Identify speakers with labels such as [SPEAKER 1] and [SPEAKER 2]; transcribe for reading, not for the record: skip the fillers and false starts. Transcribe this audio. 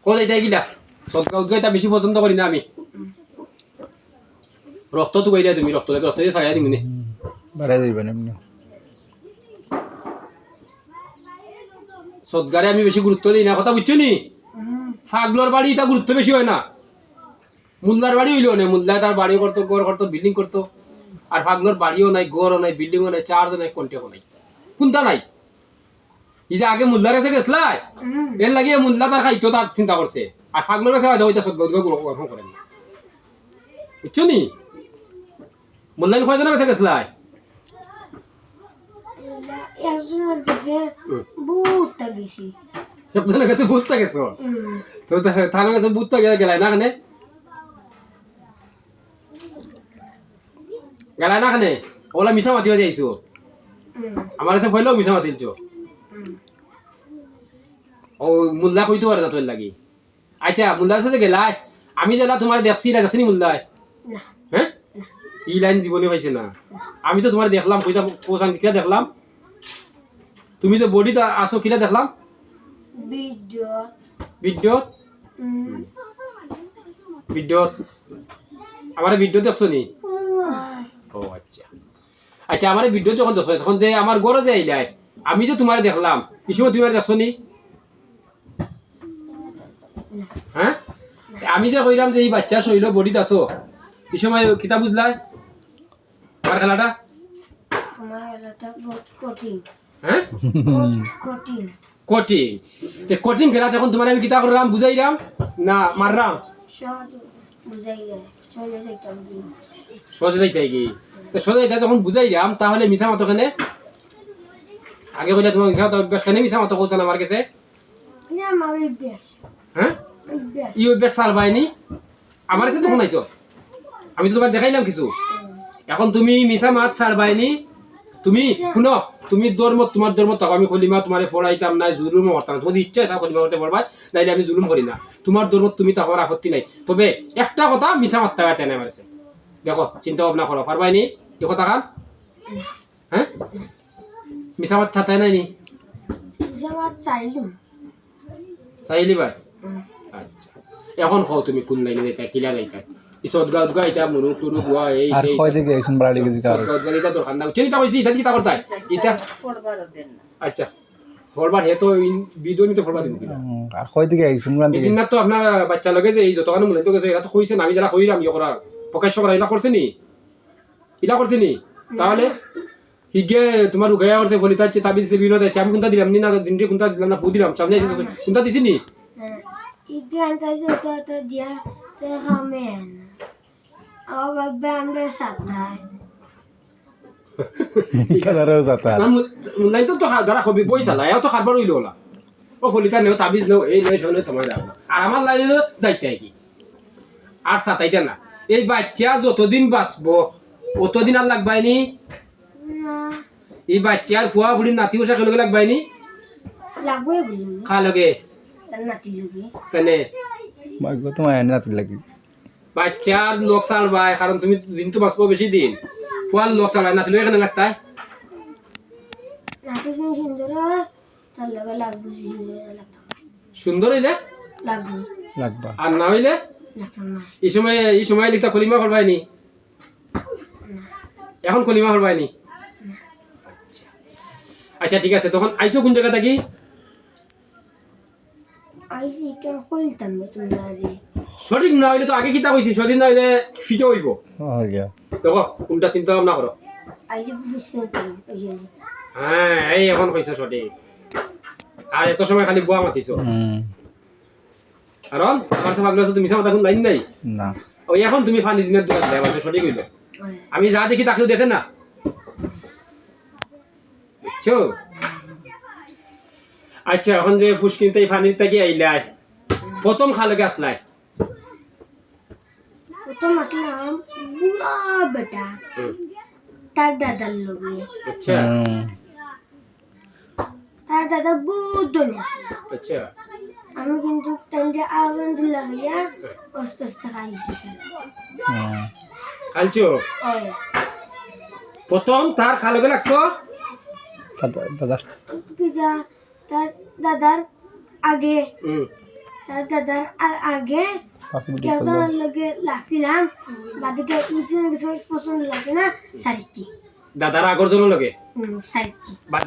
[SPEAKER 1] কোথায় যাইতে গিলা সদকা উদ্গা এটা বেশি পছন্দ করি না আমি রক্ত তো কইরা তুমি রক্ত দিয়ে ছাড়াই দিমু নে
[SPEAKER 2] বাড়াই দিবেন এমনি
[SPEAKER 1] সদগারে আমি বেশি গুরুত্ব দিই না কথা বুঝছো নি ফাগলোর বাড়ি এটা গুরুত্ব বেশি হয় না মুল্লার বাড়ি হইলো না মুল্লা তার বাড়ি করতো ঘর করতো বিল্ডিং করতো আর ফাগলোর বাড়িও নাই ঘরও নাই বিল্ডিংও নাই চার্জও নাই কন্টেও নাই কোনটা নাই এই যে আগে মুল্লার কাছে গেছলাই এর লাগিয়ে মুল্লা তার খাইতো তার চিন্তা করছে আর ফাগলোর কাছে হয়তো ওইটা সদগা গ্রহণ করেন বুঝছো নি মুল্লাইন কয়জনের কাছে গেছলাই
[SPEAKER 3] একজনের কাছে বুটটা গেছি
[SPEAKER 1] একজনের কাছে বুঝতে গেছো তো থানার কাছে বুঝতে গেলাই না কেন গেলাই না কেন ওলা মিশা মাতিবা দিয়েছো আমার কাছে ফইলেও মিশা মাতিলছো ও মুল্লা কইতে পারে না তোর লাগি আচ্ছা মুল্লার সাথে গেলাই আমি যেলা তোমার দেখছি না দেখছি মুল্লাই হ্যাঁ এই লাইন জীবনে পাইছে না আমি তো তোমার দেখলাম কইতা কোসান কিরা দেখলাম তুমি যে বডিটা আসো কিরা দেখলাম বিদ্যুৎ আমার বিদ্যুৎ দেখছো নি ও আচ্ছা আচ্ছা আমার বিদ্যুৎ যখন দেখছো তখন যে আমার গড়ে যে আইলাই আমি যে তোমার দেখলাম এই সময় তুমি দেখছো নি হ্যাঁ আমি যে কইলাম যে এই বাচ্চা শৈল বডিতে আসো এই সময় কিতা বুঝলাই আমার খেলাটা
[SPEAKER 3] কঠিন
[SPEAKER 1] হ্যাঁ
[SPEAKER 3] কঠিন
[SPEAKER 1] কঠিন কঠিন খেলা এখন তোমার আমি কিতা করলাম বুঝাইলাম না মারলাম
[SPEAKER 3] সহজ বুঝাই যায় সহজে যাইতাম কি
[SPEAKER 1] সোজা যাইতে কি সোজা যাইতে যখন বুঝাইলাম তাহলে মিশা মতো কেনে আগে কইলা তোমার মিশা মতো অভ্যাস কেনে মিশা মতো কোচ আমার কাছে
[SPEAKER 3] না আমার অভ্যাস
[SPEAKER 1] হ্যাঁ ই অভ্যাস চাল পাইনি আমার কাছে তখন আইছো আমি তো তোমার দেখাইলাম কিছু এখন তুমি মিশা মাছ ছাড় পাইনি তুমি শুনো তুমি তোমার ধর্ম থাকো আমি খলিমা তোমার পড়াইতাম না জুলুম করতাম তোমার ইচ্ছা আছে খলিমা করতে পারবা নাইলে আমি জুলুম করি না তোমার ধর্ম তুমি থাকার আপত্তি নাই তবে একটা কথা মিশা মারতে পারতে না মারছে দেখো চিন্তা ভাবনা করো পারবাইনি এই কথা খান হ্যাঁ মিশা মাছ ছাড়তে নাই নি চাইলি ভাই আচ্ছা এখন খাও তুমি কোন লাইনে যাইতা কিলা যাইতা ইসদ গাউত গাইতা মুরুক টুরুক গুয়া এই
[SPEAKER 2] আর
[SPEAKER 1] সেই
[SPEAKER 2] কয় দিকে আইছেন বাড়ি গেছি কার
[SPEAKER 1] গাউত গাইতা তো খান্দা চিন্তা কইছি এটা কিতা করতাই এটা
[SPEAKER 4] পড়বারও দেন না
[SPEAKER 1] আচ্ছা ফরবার হে তো বিদনি তো ফরবার দিন কিনা
[SPEAKER 2] আর কয় দিকে আইছেন কোন দিকে
[SPEAKER 1] ইজিনা তো আপনার বাচ্চা লগে যে এই যতখানি মূল্য তো গেছে এরা তো কইছেন আমি যারা কইরাম ইয়া করা প্রকাশ করা ইলা করছে নি তাহলে হিগে তোমার উগায়া করছে ফলিতা আছে তাবি দিছে বিনোদ আছে আমি কোনটা দিলাম নি না জিন্দি কোনটা দিলাম না ফু দিলাম সামনে কোনটা দিছি নি
[SPEAKER 3] ইগান তাই তো দিয়া তে হামেন আবার বামলে সাতায়
[SPEAKER 2] কাদারও যাতা
[SPEAKER 1] মূল্যায়ন তো যারা হবি বই চালা এরা তো খাবার হইলো না ও ফলিতা নেও তাবিজ নেও এই নয় শোনে তোমার আর আমার লাইনে যাইতে কি আর সাতাইতে না এই বাচ্চা যতদিন বাঁচবো অতদিন আর লাগবাইনি
[SPEAKER 3] না
[SPEAKER 1] এই বাচ্চার ফুয়া ফুড়ি নাতি বসা খেলে লাগবাইনি
[SPEAKER 3] লাগবে বলি
[SPEAKER 1] খা লগে
[SPEAKER 3] তার নাতি যোগে
[SPEAKER 1] কেনে
[SPEAKER 2] ভাগ্য তোমার এনে রাতে লাগি
[SPEAKER 1] বাচ্চার লোক চালবাই কারণ তুমি দিনটো বাঁচবো বেশি দিন ফুয়ার লোক চালবাই নাতি লগে কেনে লাগতাই
[SPEAKER 3] নাতি সুন্দর তার লগে লাগবে
[SPEAKER 1] সুন্দর হইলে
[SPEAKER 3] লাগবে
[SPEAKER 2] লাগবা
[SPEAKER 1] আর না হইলে
[SPEAKER 3] লাগতাম না
[SPEAKER 1] এই সময় লিখতা কলিমা করবাইনি এখন কলিমা করবাইনি আচ্ছা ঠিক আছে তখন আইসো কোন জায়গা থাকি
[SPEAKER 3] আইসি কেন কইতাম তুমি আরে
[SPEAKER 1] সঠিক না হইলে তো আগে কিতা কইছি সঠিক না হইলে ফিটে হইব
[SPEAKER 2] হয়ে গিয়া
[SPEAKER 1] দেখো কোনটা চিন্তা ভাবনা করো
[SPEAKER 3] আইসি ফুসকেন এই
[SPEAKER 1] হ্যাঁ এই এখন কইছো সঠিক আর এত সময় খালি বুয়া মাতিছো কারণ আমার সাথে ভাবলে তুমি মিছা কথা কোন লাইন নাই
[SPEAKER 2] না
[SPEAKER 1] ওই এখন তুমি ফানি জিনের দোকান দেয় মানে সঠিক হইলো আমি যা দেখি তাকেও দেখে না বুঝছো আচ্ছা এখন যে ফুসকিনতে ফানির থেকে আইলাই প্রথম খালকে আসলাই
[SPEAKER 3] প্রথম আসলাম বুড়া বেটা তার দাদার লগে
[SPEAKER 1] আচ্ছা
[SPEAKER 3] তার দাদা বুদ্ধ আসলাম
[SPEAKER 1] আচ্ছা
[SPEAKER 3] আমি কিন্তু তাইলে আগুন দিলা হইয়া আস্তে আস্তে খাইছি
[SPEAKER 1] খালছো
[SPEAKER 3] ওই
[SPEAKER 1] প্রথম তার খালকে লাগছো
[SPEAKER 2] দাদা
[SPEAKER 3] কি যা তার দাদার আগে
[SPEAKER 1] হুম
[SPEAKER 3] তার দাদার আর আগে
[SPEAKER 2] পাখি বিক্রি
[SPEAKER 3] কেসন
[SPEAKER 2] করলো
[SPEAKER 3] লগে লাগছিলাম বাদিকে ইউটিউব কিছু পছন্দ লাগে না সারিটি
[SPEAKER 1] দাদার আগর জন্য লাগে
[SPEAKER 3] সারিটি